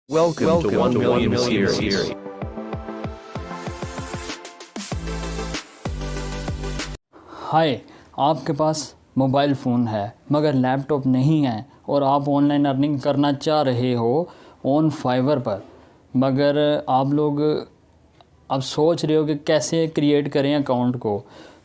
Welcome to 1 Million Series. हाय, आपके पास mobile phone है मगर लैपटॉप नहीं है और आप ऑनलाइन अर्निंग करना चाह रहे हो ऑन फाइवर पर, मगर आप लोग अब सोच रहे हो कि कैसे क्रिएट करें अकाउंट को।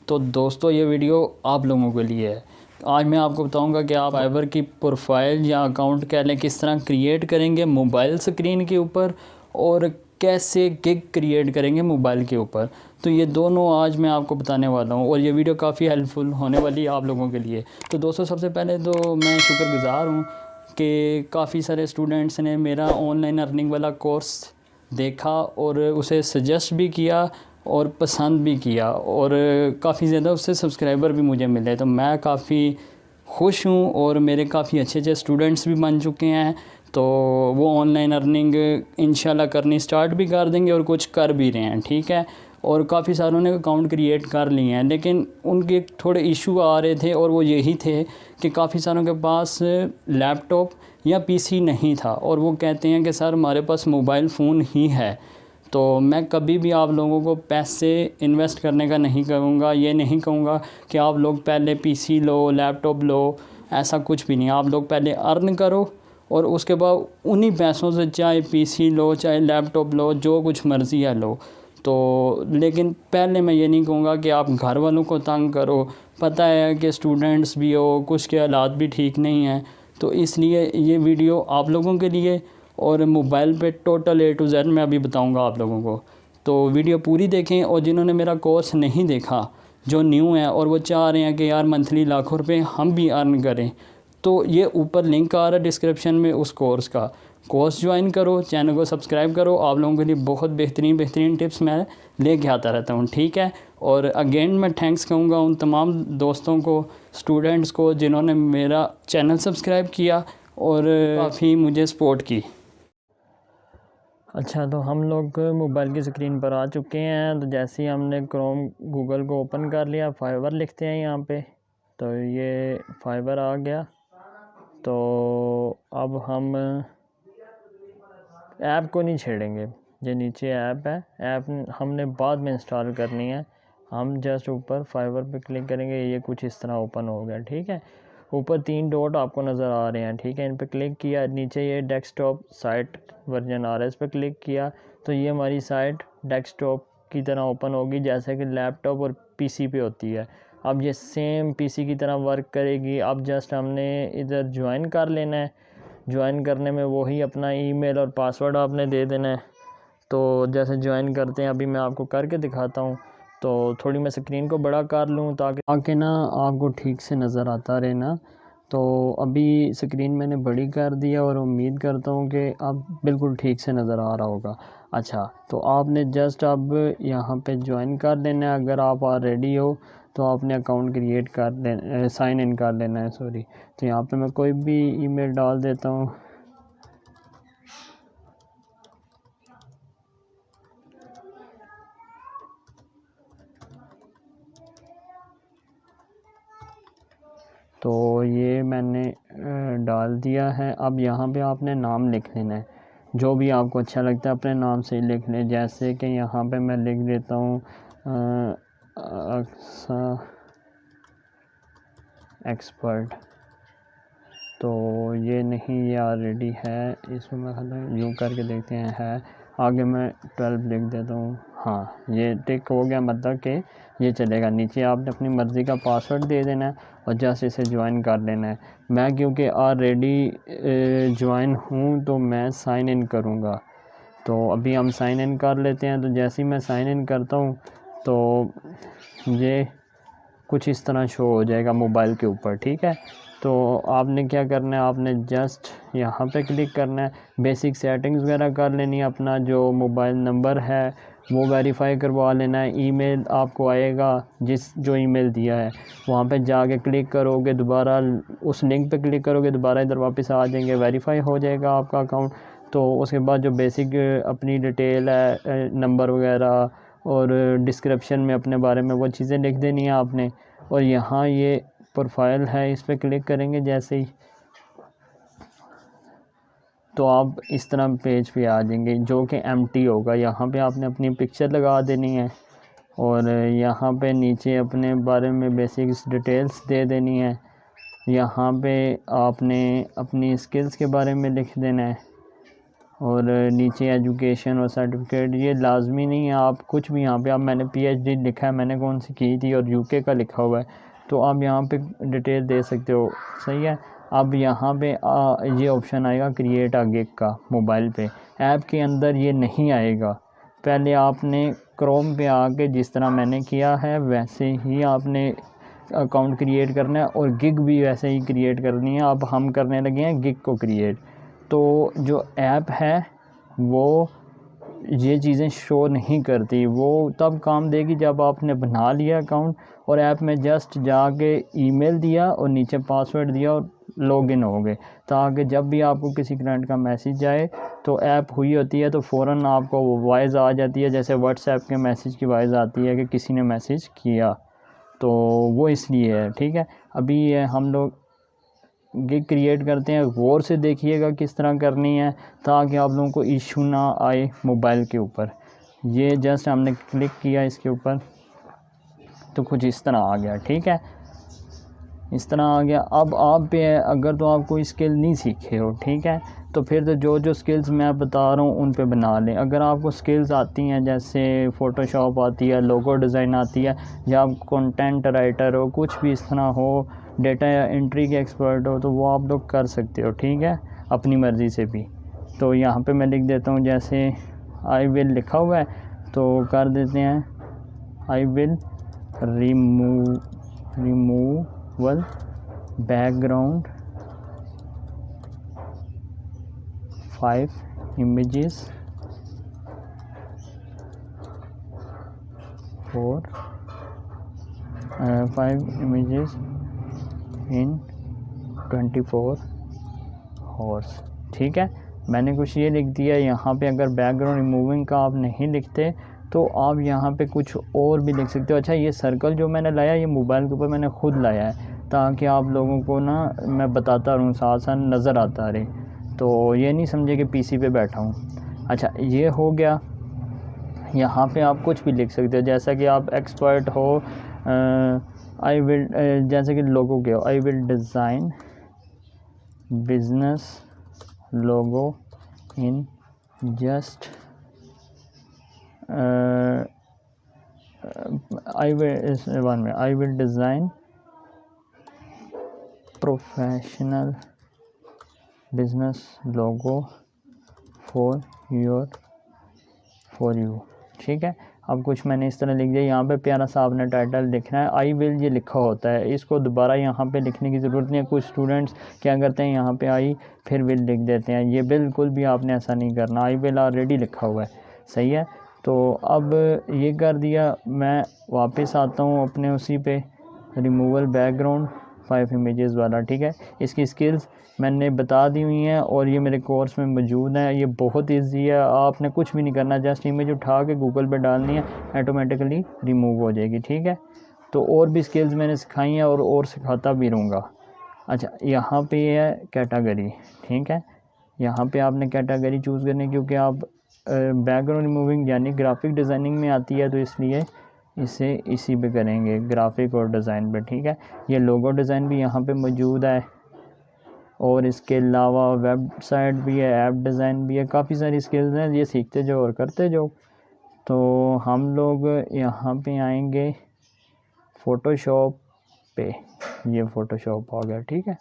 तो दोस्तों, ये वीडियो आप लोगों के लिए है। आज मैं आपको बताऊंगा कि आप फाइवर की प्रोफाइल या अकाउंट कह लें किस तरह क्रिएट करेंगे मोबाइल स्क्रीन के ऊपर और कैसे गिग क्रिएट करेंगे मोबाइल के ऊपर। तो ये दोनों आज मैं आपको बताने वाला हूँ और ये वीडियो काफ़ी हेल्पफुल होने वाली है आप लोगों के लिए। तो दोस्तों, सबसे पहले तो मैं शुक्रगुज़ार हूँ कि काफ़ी सारे स्टूडेंट्स ने मेरा ऑनलाइन अर्निंग वाला कोर्स देखा और उसे सजेस्ट भी किया और पसंद भी किया और काफ़ी ज़्यादा उससे सब्सक्राइबर भी मुझे मिले। तो मैं काफ़ी खुश हूँ और मेरे काफ़ी अच्छे स्टूडेंट्स भी बन चुके हैं। तो वो ऑनलाइन अर्निंग इंशाल्लाह करनी स्टार्ट भी कर देंगे और कुछ कर भी रहे हैं, ठीक है। और काफ़ी सारों ने अकाउंट क्रिएट कर लिए हैं, लेकिन उनके थोड़े इशू आ रहे थे और वो यही थे कि काफ़ी सारों के पास लैपटॉप या पीसी नहीं था और वो कहते हैं कि सर हमारे पास मोबाइल फ़ोन ही है। तो मैं कभी भी आप लोगों को पैसे इन्वेस्ट करने का नहीं कहूँगा, ये नहीं कहूँगा कि आप लोग पहले पीसी लो, लैपटॉप लो, ऐसा कुछ भी नहीं। आप लोग पहले अर्न करो और उसके बाद उन्हीं पैसों से चाहे पीसी लो, चाहे लैपटॉप लो, जो कुछ मर्ज़ी है लो। तो लेकिन पहले मैं ये नहीं कहूँगा कि आप घर वालों को तंग करो। पता है कि स्टूडेंट्स भी हो, कुछ के हालात भी ठीक नहीं हैं, तो इसलिए ये वीडियो आप लोगों के लिए और मोबाइल पे टोटल A to Z मैं अभी बताऊंगा आप लोगों को। तो वीडियो पूरी देखें और जिन्होंने मेरा कोर्स नहीं देखा, जो न्यू है और वो चाह रहे हैं कि यार मंथली लाखों रुपए हम भी अर्न करें, तो ये ऊपर लिंक आ रहा है डिस्क्रिप्शन में उस कोर्स का। कोर्स ज्वाइन करो, चैनल को सब्सक्राइब करो। आप लोगों के लिए बहुत बेहतरीन टिप्स मैं लेके आता रहता हूँ, ठीक है। और अगेन मैं थैंक्स कहूँगा उन तमाम दोस्तों को, स्टूडेंट्स को, जिन्होंने मेरा चैनल सब्सक्राइब किया और काफ़ी मुझे सपोर्ट की। अच्छा, तो हम लोग मोबाइल की स्क्रीन पर आ चुके हैं। तो जैसे ही हमने क्रोम गूगल को ओपन कर लिया, फाइवर लिखते हैं यहाँ पे, तो ये फाइवर आ गया। तो अब हम ऐप को नहीं छेड़ेंगे, ये नीचे ऐप है, ऐप हमने बाद में इंस्टॉल करनी है। हम जस्ट ऊपर फाइवर पे क्लिक करेंगे, ये कुछ इस तरह ओपन हो गया, ठीक है। ऊपर 3 डॉट आपको नज़र आ रहे हैं, ठीक है। इन पर क्लिक किया, नीचे ये डेस्कटॉप साइट वर्जन आ रहा है, इस पर क्लिक किया तो ये हमारी साइट डेस्कटॉप की तरह ओपन होगी, जैसे कि लैपटॉप और पीसी पे होती है। अब ये सेम पीसी की तरह वर्क करेगी। अब जस्ट हमने इधर ज्वाइन कर लेना है। ज्वाइन करने में वही अपना ईमेल और पासवर्ड आपने दे देना है। तो जैसे ज्वाइन करते हैं, अभी मैं आपको करके दिखाता हूँ। तो थोड़ी मैं स्क्रीन को बड़ा कर लूँ ताकि ना आपको ठीक से नज़र आता रहे ना। तो अभी स्क्रीन मैंने बड़ी कर दिया और उम्मीद करता हूँ कि अब बिल्कुल ठीक से नज़र आ रहा होगा। अच्छा, तो आपने जस्ट अब यहाँ पे ज्वाइन कर लेना है। अगर आप ऑलरेडी हो तो आपने अकाउंट क्रिएट कर लेना, साइन इन कर लेना है, सॉरी। तो यहाँ पे मैं कोई भी ईमेल डाल देता हूँ। तो ये मैंने डाल दिया है। अब यहाँ पे आपने नाम लिख लेना है, जो भी आपको अच्छा लगता है अपने नाम से लिख लें। जैसे कि यहाँ पे मैं लिख देता हूँ एक्सपर्ट। तो ये नहीं, ये ऑलरेडी है, इसमें मैं यूँ करके देखते हैं है। आगे मैं 12 लिख देता हूँ। हाँ, ये टिक हो गया, मतलब कि ये चलेगा। नीचे आपने अपनी मर्ज़ी का पासवर्ड दे देना है और जस्ट इसे ज्वाइन कर लेना है। मैं क्योंकि ऑलरेडी ज्वाइन हूँ तो मैं साइन इन करूँगा। तो अभी हम साइन इन कर लेते हैं। तो जैसे ही मैं साइन इन करता हूँ तो ये कुछ इस तरह शो हो जाएगा मोबाइल के ऊपर, ठीक है। तो आपने क्या करना है, आपने जस्ट यहाँ पे क्लिक करना है, बेसिक सेटिंग्स वगैरह कर लेनी है, अपना जो मोबाइल नंबर है वो वेरीफाई करवा लेना है। ईमेल आपको आएगा, जो ईमेल दिया है वहाँ पे जाके क्लिक करोगे, दोबारा उस लिंक पे क्लिक करोगे, दोबारा इधर वापस आ जाएंगे, वेरीफाई हो जाएगा आपका अकाउंट। तो उसके बाद जो बेसिक अपनी डिटेल है, नंबर वगैरह और डिस्क्रिप्शन में अपने बारे में वो चीज़ें लिख देनी है आपने। और यहाँ ये प्रोफाइल है, इस पर क्लिक करेंगे जैसे ही, तो आप इस तरह पेज पे आ जाएंगे जो कि एम्प्टी होगा। यहाँ पे आपने अपनी पिक्चर लगा देनी है और यहाँ पे नीचे अपने बारे में बेसिक डिटेल्स दे देनी है। यहाँ पे आपने अपनी स्किल्स के बारे में लिख देना है और नीचे एजुकेशन और सर्टिफिकेट ये लाजमी नहीं है, आप कुछ भी यहाँ पे आप मैंने पीएचडी लिखा है, मैंने कौन सी की थी और यूके का लिखा हुआ है, तो आप यहाँ पे डिटेल दे सकते हो। सही है। अब यहाँ पे ये ऑप्शन आएगा क्रिएट अ गिग का मोबाइल पे। ऐप के अंदर ये नहीं आएगा। पहले आपने क्रोम पे आके जिस तरह मैंने किया है वैसे ही आपने अकाउंट क्रिएट करना है और गिग भी वैसे ही क्रिएट करनी है। अब हम करने लगे हैं गिग को क्रिएट। तो जो ऐप है वो ये चीज़ें शो नहीं करती, वो तब काम देगी जब आपने बना लिया अकाउंट और ऐप में जस्ट जाके ईमेल दिया और नीचे पासवर्ड दिया और लॉगिन हो गए, ताकि जब भी आपको किसी क्लाइंट का मैसेज आए तो ऐप हुई होती है तो फ़ौरन आपको वो वॉइस आ जाती है, जैसे व्हाट्सएप के मैसेज की वॉइस आती है कि किसी ने मैसेज किया, तो वो इसलिए है। ठीक है। अभी हम लोग गिग क्रिएट करते हैं, गौर से देखिएगा किस तरह करनी है ताकि आप लोगों को इशू ना आए मोबाइल के ऊपर। ये जस्ट हमने क्लिक किया इसके ऊपर तो कुछ इस तरह आ गया। ठीक है, इस तरह आ गया। अब आप पे अगर तो आप कोई स्किल नहीं सीखे हो, ठीक है, तो फिर तो जो जो स्किल्स मैं बता रहा हूँ उन पे बना लें। अगर आपको स्किल्स आती हैं जैसे फ़ोटोशॉप आती है, लोगो डिज़ाइन आती है, या आप कंटेंट राइटर हो, कुछ भी इस तरह हो, डेटा या एंट्री के एक्सपर्ट हो, तो वो आप लोग कर सकते हो। ठीक है, अपनी मर्ज़ी से भी। तो यहाँ पे मैं लिख देता हूँ, जैसे आई विल लिखा हुआ है तो कर देते हैं I will removal background 5 images for 5 images in 24 hours। ठीक है, मैंने कुछ ये लिख दिया। यहाँ पे अगर बैकग्राउंड रिमूविंग का आप नहीं लिखते तो आप यहाँ पे कुछ और भी लिख सकते हो। अच्छा, ये सर्कल जो मैंने लाया ये मोबाइल के ऊपर मैंने ख़ुद लाया है ताकि आप लोगों को ना मैं बताता रहूँ, साथ साथ नज़र आता रहे, तो ये नहीं समझे कि पीसी पे बैठा हूँ। अच्छा, ये हो गया। यहाँ पे आप कुछ भी लिख सकते हो, जैसा कि आप एक्सपर्ट हो। आई विल जैसे कि लोगो के हो, I will design business logo in just I will design professional business logo for you. ठीक है, अब कुछ मैंने इस तरह लिख दिया। यहाँ पे प्यारा सा आपने टाइटल लिखना है। आई विल ये लिखा होता है, इसको दोबारा यहाँ पे लिखने की ज़रूरत नहीं है। कुछ स्टूडेंट्स क्या करते हैं, यहाँ पे आई फिर विल लिख देते हैं। ये बिल्कुल भी आपने ऐसा नहीं करना, आई विल ऑलरेडी लिखा हुआ है। सही है, तो अब ये कर दिया। मैं वापस आता हूँ अपने उसी पे रिमूवल बैकग्राउंड 5 इमेजेस वाला। ठीक है, इसकी स्किल्स मैंने बता दी हुई हैं और ये मेरे कोर्स में मौजूद है। ये बहुत इजी है, आपने कुछ भी नहीं करना, जस्ट इमेज उठा के गूगल पे डालनी है, ऑटोमेटिकली रिमूव हो जाएगी। ठीक है, तो और भी स्किल्स मैंने सिखाई हैं और सिखाता भी रहूँगा। अच्छा, यहाँ पे है कैटेगरी। ठीक है, यहाँ पे आपने कैटेगरी चूज़ करनी, क्योंकि आप बैकग्राउंड रिमूविंग यानी ग्राफिक डिज़ाइनिंग में आती है, तो इसलिए इसे इसी पे करेंगे, ग्राफिक और डिज़ाइन पे। ठीक है, ये लोगो डिज़ाइन भी यहाँ पे मौजूद है और इसके अलावा वेबसाइट भी है, ऐप डिज़ाइन भी है, काफ़ी सारी स्किल्स हैं, ये सीखते जाओ और करते जाओ। तो हम लोग यहाँ पे आएंगे फ़ोटोशॉप पे। ये फ़ोटोशॉप आ गया। ठीक है,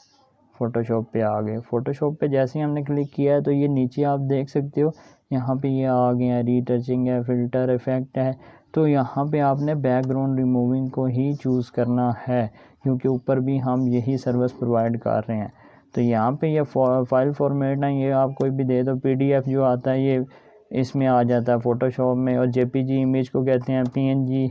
फ़ोटोशॉप पे आ गए। फ़ोटोशॉप पे जैसे ही हमने क्लिक किया है तो ये नीचे आप देख सकते हो, यहाँ पे ये आ गया है, रीटचिंग है, फ़िल्टर इफ़ेक्ट है। तो यहाँ पे आपने बैकग्राउंड रिमूविंग को ही चूज़ करना है, क्योंकि ऊपर भी हम यही सर्विस प्रोवाइड कर रहे हैं। तो यहाँ पे ये फाइल फॉर्मेट है, ये आप कोई भी दे दो। PDF जो आता है ये इसमें आ जाता है फ़ोटोशॉप में, और JPG इमेज को कहते हैं, PNG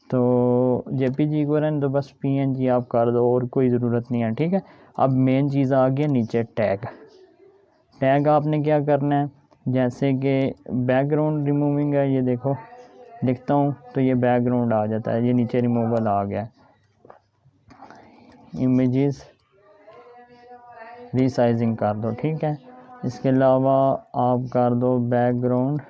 तो JPG को रहने तो बस PNG आप कर दो, और कोई ज़रूरत नहीं है। ठीक है, अब मेन चीज़ आ गया नीचे टैग आपने क्या करना है, जैसे कि बैकग्राउंड रिमूविंग है, ये देखो लिखता हूँ तो ये बैकग्राउंड आ जाता है, ये नीचे रिमूवल आ गया। इमेजेस रीसाइजिंग कर दो। ठीक है, इसके अलावा आप कर दो बैकग्राउंड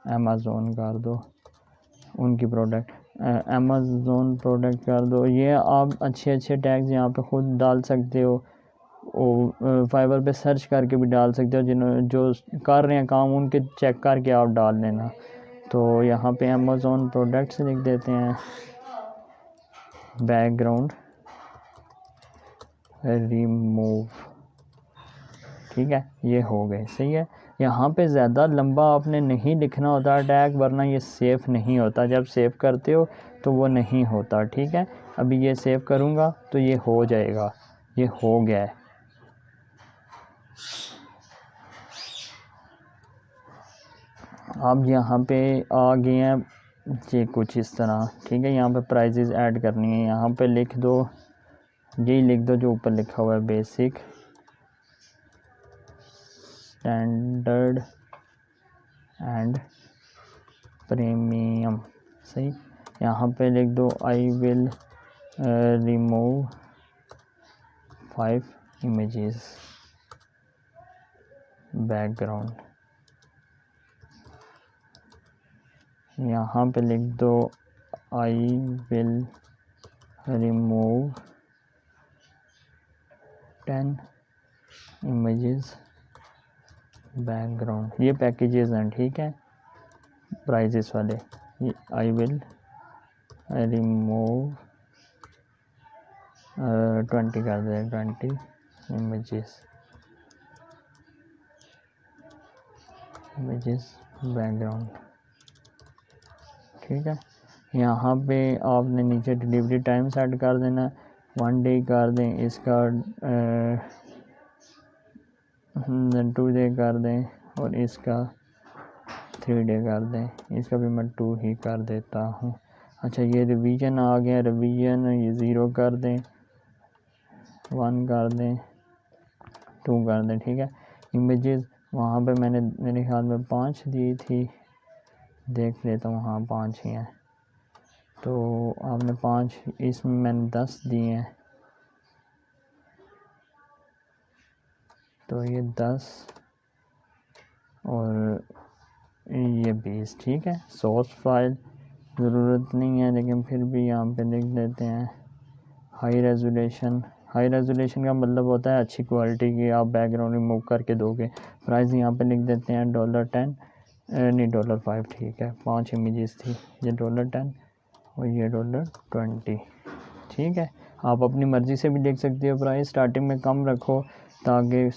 अमेज़ोन कर दो, उनकी प्रोडक्ट अमेज़ोन प्रोडक्ट कर दो। ये आप अच्छे टैग्स यहाँ पे ख़ुद डाल सकते हो, फाइवर पे सर्च करके भी डाल सकते हो, जो कर रहे हैं काम उनके चेक करके आप डाल लेना। तो यहाँ पे अमेज़ोन प्रोडक्ट्स लिख देते हैं, बैकग्राउंड रिमूव, ठीक है, ये हो गए, सही है। यहाँ पे ज़्यादा लंबा आपने नहीं लिखना होता टैग, वरना ये सेव नहीं होता। जब सेव करते हो तो वो नहीं होता, ठीक है। अभी ये सेव करूँगा तो ये हो जाएगा, ये हो गया है। अब यहाँ पे आ गए हैं ये कुछ इस तरह, ठीक है। यहाँ पे प्राइजेस ऐड करनी है, यहाँ पे लिख दो, यही लिख दो जो ऊपर लिखा हुआ है, बेसिक, स्टैंडर्ड एंड प्रीमियम, सही। यहाँ पे लिख दो I will remove 5 images background. यहाँ पे लिख दो I will remove 10 images background. ये पैकेजेस हैं, ठीक है, प्राइजेस वाले। ये आई विल रिमूव 20 कर दे, 20 इमेजेस बैकग्राउंड, ठीक है। यहाँ पे आपने नीचे डिलीवरी टाइम सेट कर देना, 1 डे कर दें, इसका 2 डे कर दें, और इसका 3 डे कर दें। इसका भी मैं 2 ही कर देता हूँ। अच्छा, ये रिवीजन आ गया, रिवीजन ये 0 कर दें, 1 कर दें, 2 कर दें, ठीक है। इमेजेस वहाँ पे मैंने मेरे ख्याल में 5 दी थी, देख लेता हूँ, हाँ 5 ही हैं। तो आपने 5, इसमें मैंने 10 दिए हैं, तो ये 10 और ये 20, ठीक है। सोर्स फाइल ज़रूरत नहीं है, लेकिन फिर भी यहाँ पे लिख देते हैं हाई रेजोल्यूशन। हाई रेजोल्यूशन का मतलब होता है अच्छी क्वालिटी की आप बैकग्राउंड रिमूव करके दोगे। प्राइस यहाँ पे लिख देते हैं $10 नहीं $5, ठीक है। 5 इमेजेस थी, ये $10 और ये $20, ठीक है। आप अपनी मर्ज़ी से भी देख सकते हो, प्राइस स्टार्टिंग में कम रखो ताकि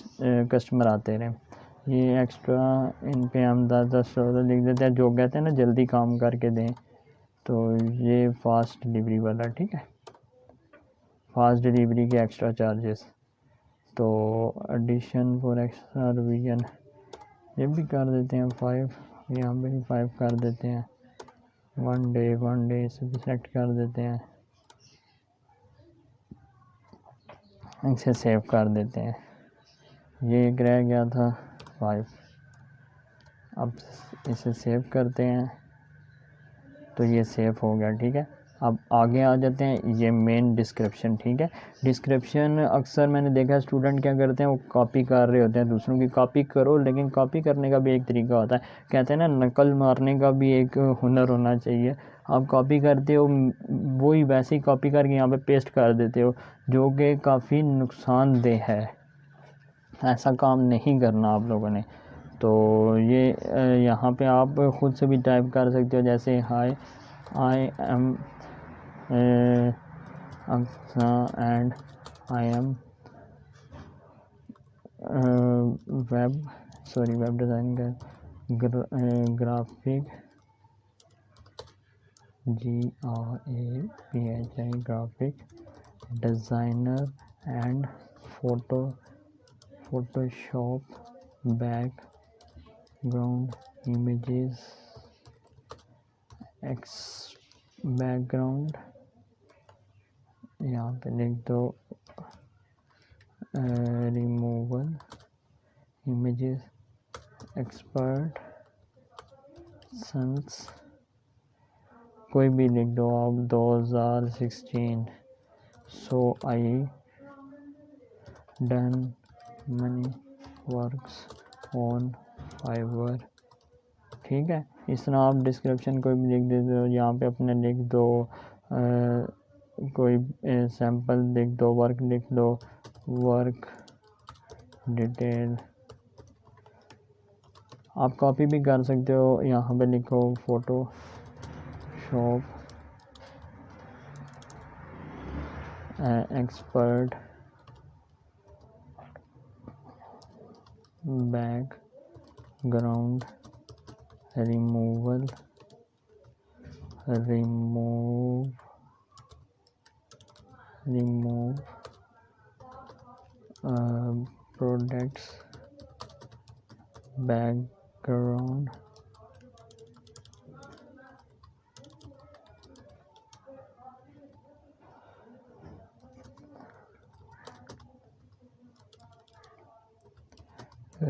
कस्टमर आते रहें। ये एक्स्ट्रा इन पे हम 10 लिख देते हैं, जो कहते हैं ना जल्दी काम करके दें। तो ये फास्ट डिलीवरी वाला, ठीक है, फास्ट डिलीवरी के एक्स्ट्रा चार्जेस। तो एडिशन फॉर एक्स्ट्रा रिवीजन ये भी कर देते हैं 5, यहाँ पे भी 5 कर देते हैं। 1 डे इसे भी सेलेक्ट कर देते हैं, इसे सेव कर देते हैं। ये एक रह गया था 5, अब इसे सेव करते हैं, तो ये सेव हो गया, ठीक है। अब आगे आ जाते हैं, ये मेन डिस्क्रिप्शन, ठीक है। डिस्क्रिप्शन अक्सर मैंने देखा स्टूडेंट क्या करते हैं, वो कॉपी कर रहे होते हैं, दूसरों की कॉपी करो, लेकिन कॉपी करने का भी एक तरीका होता है। कहते हैं ना नकल मारने का भी एक हुनर होना चाहिए। आप कॉपी करते हो, वही वैसे ही कॉपी करके यहाँ पे पेस्ट कर देते हो, जो कि काफ़ी नुकसानदेह है। ऐसा काम नहीं करना आप लोगों ने। तो ये यहाँ पे आप ख़ुद से भी टाइप कर सकते हो, जैसे hi I am and I am web design graphic graphic designer and Photoshop background images background, यहाँ पे लिख दो रिमूवल इमेजेस एक्सपर्ट सन्स कोई भी लिख दो आप 2016। So I done money works on Fiverr, ठीक है। इस तरह आप डिस्क्रिप्शन कोई भी लिख देते हो, यहाँ पे अपने लिख दो कोई सैम्पल लिख दो, वर्क लिख दो, वर्क डिटेल। आप कॉपी भी कर सकते हो, यहाँ पे लिखो Photoshop expert background remove products background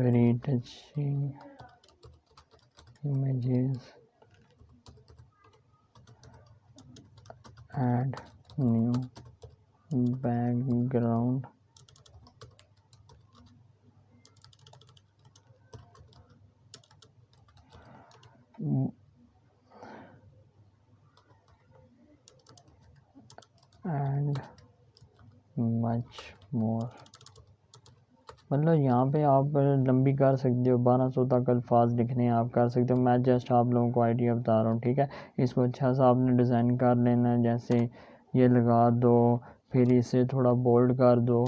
retouching images, add new background, and much more। मतलब यहाँ पे आप लंबी कर सकते हो, 1200 तक अल्फाज लिखने हैं आप कर सकते हो। मैं जस्ट आप लोगों को आइडिया बता रहा हूँ, ठीक है। इसको अच्छा सा आपने डिज़ाइन कर लेना है, जैसे ये लगा दो, फिर इसे थोड़ा बोल्ड कर दो,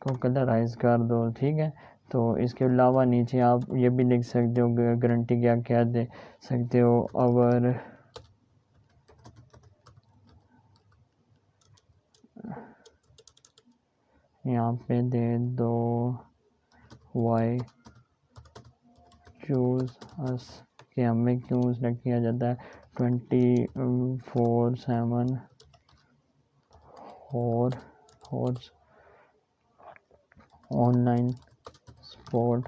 को कलराइज कर दो, ठीक है। तो इसके अलावा नीचे आप ये भी लिख सकते हो, गारंटी क्या क्या दे सकते हो, अगर यहाँ पे दे दो वाई चूज़ अस, कि हमें क्यों सेलेक्ट किया जाता है 24/7 और online support,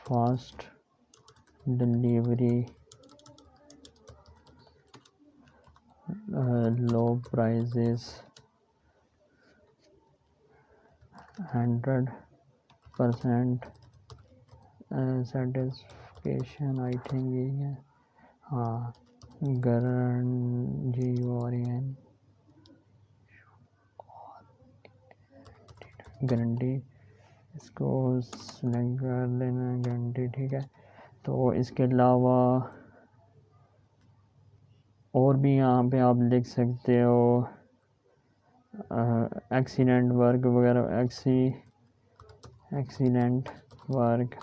fast delivery, low prices, 100% satisfaction, I think यही है, हाँ, गारंटी गारंटी, इसको सिलेक्ट कर लेना गारंटी, ठीक है। तो इसके अलावा और भी यहाँ पे आप लिख सकते हो एक्सीलेंट वर्क वगैरह, एक्सीलेंट वर्क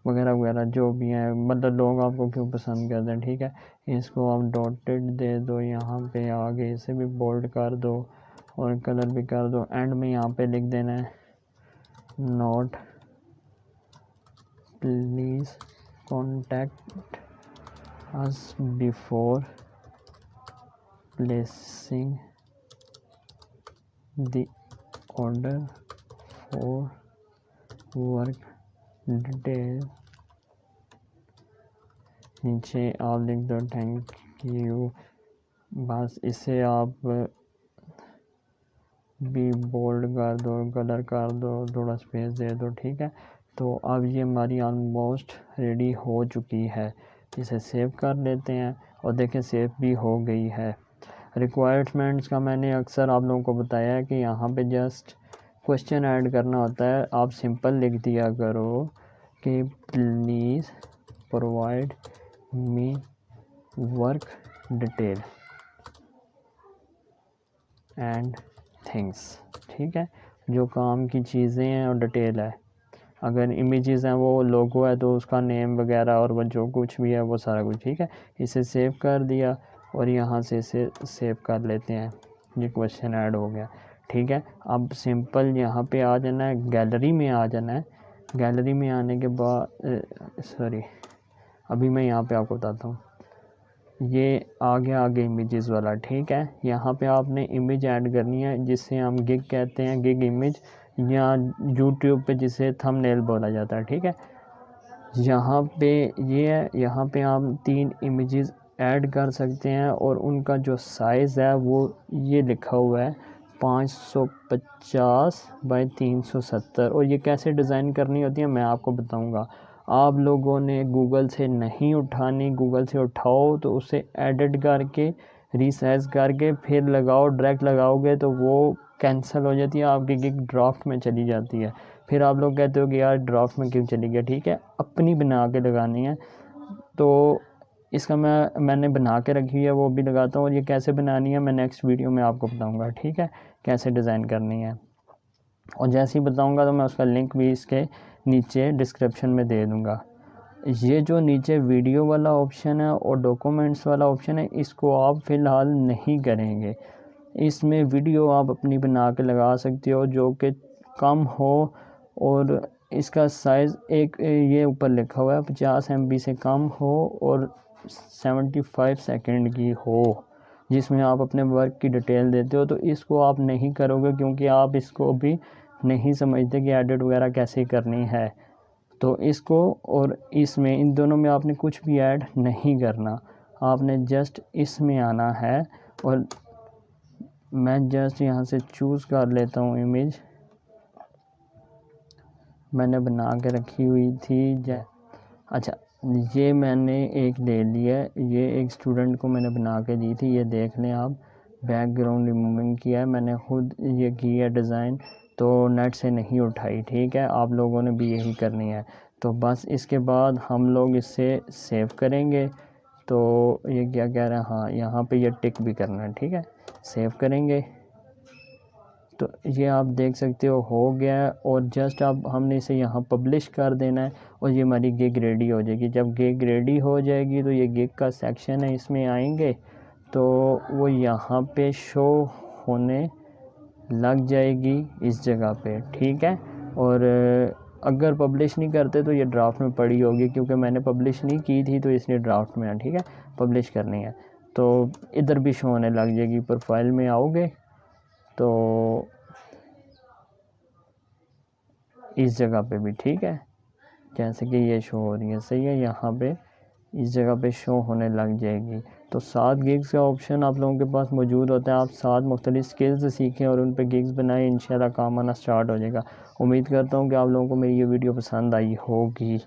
वगैरह वगैरह जो भी है, मतलब लोग आपको क्यों पसंद करते हैं, ठीक है। इसको आप डॉटेड दे दो, यहाँ पे आगे इसे भी बोल्ड कर दो और कलर भी कर दो। एंड में यहाँ पे लिख देना है note please contact us before placing the order for work detail. नीचे आप लिख दो थैंक यू, बस इसे आप भी बोल्ड कर दो, कलर कर दो, थोड़ा स्पेस दे दो, ठीक है। तो अब ये हमारी ऑलमोस्ट रेडी हो चुकी है, इसे सेव कर लेते हैं और देखें सेव भी हो गई है। रिक्वायरमेंट्स का मैंने अक्सर आप लोगों को बताया है कि यहाँ पे जस्ट क्वेश्चन ऐड करना होता है। आप सिंपल लिख दिया करो कि please provide me work detail and things, ठीक है। जो काम की चीज़ें हैं और डिटेल है, अगर इमेजेस हैं वो लोगो है तो उसका नेम वगैरह और वो जो कुछ भी है वो सारा कुछ, ठीक है। इसे सेव कर दिया और यहाँ से इसे सेव कर लेते हैं, ये क्वेश्चन ऐड हो गया, ठीक है। अब सिंपल यहाँ पे आ जाना है, गैलरी में आ जाना है। गैलरी में आने के बाद सॉरी अभी मैं यहाँ पे आपको बताता हूँ, ये आ गया आगे इमेजेस वाला, ठीक है। यहाँ पे आपने इमेज ऐड करनी है जिसे हम गिग कहते हैं, गिग इमेज, या यूट्यूब पे जिसे थंबनेल बोला जाता है, ठीक है। यहाँ पे ये है, यहाँ पे आप 3 इमेजेस ऐड कर सकते हैं और उनका जो साइज़ है वो ये लिखा हुआ है 550 बाई 370। और ये कैसे डिज़ाइन करनी होती है मैं आपको बताऊंगा। आप लोगों ने गूगल से नहीं उठानी, गूगल से उठाओ तो उसे एडिट करके रीसाइज करके फिर लगाओ, डायरेक्ट लगाओगे तो वो कैंसिल हो जाती है, आपकी गिग ड्राफ्ट में चली जाती है। फिर आप लोग कहते हो कि यार ड्राफ्ट में क्यों चली गया। ठीक है, अपनी बना के लगानी है। तो इसका मैंने बना के रखी है, वो भी लगाता हूँ। और ये कैसे बनानी है मैं नेक्स्ट वीडियो में आपको बताऊँगा। ठीक है, कैसे डिज़ाइन करनी है। और जैसे ही बताऊँगा तो मैं उसका लिंक भी इसके नीचे डिस्क्रिप्शन में दे दूँगा। ये जो नीचे वीडियो वाला ऑप्शन है और डॉक्यूमेंट्स वाला ऑप्शन है, इसको आप फ़िलहाल नहीं करेंगे। इसमें वीडियो आप अपनी बना के लगा सकते हो जो कि कम हो और इसका साइज़ एक ये ऊपर लिखा हुआ है 50 MB से कम हो और 75 सेकंड की हो, जिसमें आप अपने वर्क की डिटेल देते हो। तो इसको आप नहीं करोगे क्योंकि आप इसको भी नहीं समझते कि एडिट वगैरह कैसे करनी है। तो इसको और इसमें इन दोनों में आपने कुछ भी ऐड नहीं करना, आपने जस्ट इसमें आना है। और मैं जस्ट यहाँ से चूज़ कर लेता हूँ इमेज, मैंने बना के रखी हुई थी। अच्छा, ये मैंने एक ले लिया, ये एक स्टूडेंट को मैंने बना के दी थी। ये देख लें आप, बैकग्राउंड रिमूविंग किया है मैंने खुद, ये की है डिज़ाइन, तो नेट से नहीं उठाई। ठीक है, आप लोगों ने भी यही करनी है। तो बस इसके बाद हम लोग इसे सेव करेंगे। तो ये क्या कह रहा है, हाँ यहाँ पे ये टिक भी करना है। ठीक है, सेव करेंगे तो ये आप देख सकते हो गया है। और जस्ट अब हमने इसे यहाँ पब्लिश कर देना है और ये हमारी गिग रेडी हो जाएगी। जब गिग रेडी हो जाएगी तो ये गिग का सेक्शन है, इसमें आएंगे तो वो यहाँ पे शो होने लग जाएगी इस जगह पे। ठीक है, और अगर पब्लिश नहीं करते तो ये ड्राफ्ट में पड़ी होगी, क्योंकि मैंने पब्लिश नहीं की थी तो इसलिए ड्राफ्ट में है। ठीक है, पब्लिश करनी है तो इधर भी शो होने लग जाएगी। प्रोफाइल में आओगे तो इस जगह पे भी, ठीक है, जैसे कि ये शो हो रही है, सही है, यहाँ पे इस जगह पे शो होने लग जाएगी। तो 7 गिग्स का ऑप्शन आप लोगों के पास मौजूद होता है। आप 7 मुख्तलिफ स्किल्स सीखें और उन पे गिग्स बनाएं, इंशाल्लाह काम आना स्टार्ट हो जाएगा। उम्मीद करता हूँ कि आप लोगों को मेरी ये वीडियो पसंद आई होगी।